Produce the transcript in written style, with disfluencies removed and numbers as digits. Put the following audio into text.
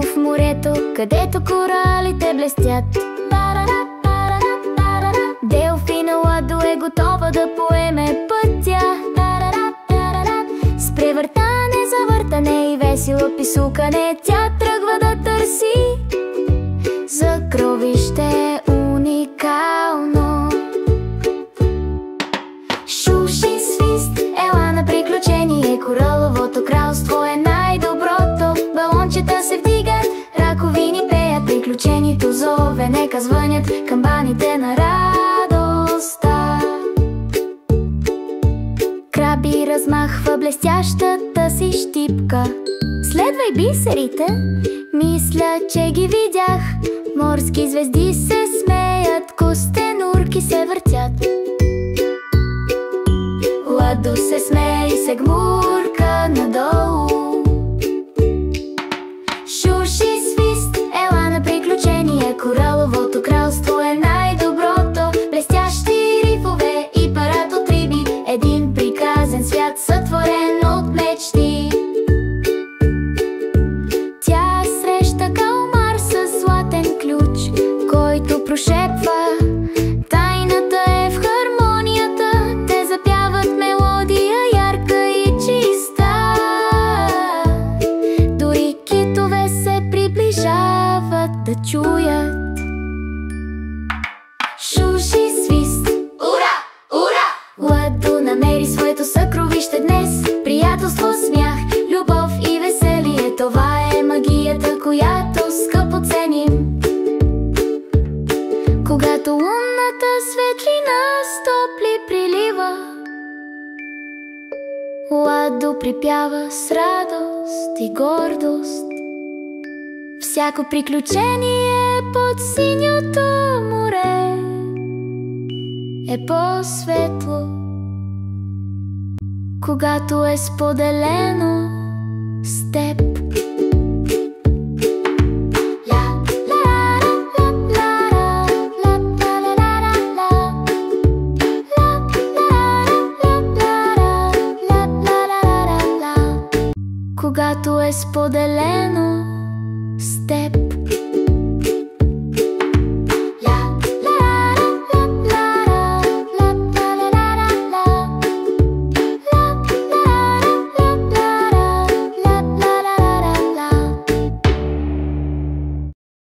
в морето, където коралите блестят. Делфина Ладо е готова да поеме пътя. С превъртане, завъртане и весело писукане тя тръгва да търси съкровище уникално. Шуши свист, ела на приключение, кораловото кралство е най-доброто. Балончета се вдигат, раковини пеят, приключението зове, нека звънят камбаните на радостта. Краби размахва блестящата си щипка. Следвай бисерите, мисля, че ги видях. Морски звезди се смеят, костенурки се въртят. Ладо се смее и се гмурка надолу. Шуши свист, ела на приключение, кораловото кралство е най-доброто. Блестящи рифове и парад от риби, един приказен свят сътворен от мечти. Тя среща калмар със златен ключ, който прошепва: тайната е в хармонията. Те запяват мелодия ярка и чиста. Дори китове се приближават да чуят. Шуши свист, ура, ура! Ладо намери своето съкровище днес. Приятелство, смях, любов и веселие, това е магията, която скъпо ценим. Когато лунната светлина с топли прилива, Ладо припява с радост и гордост. Всяко приключение под синьото море е по-светло, когато е споделено с теб. Когато е споделено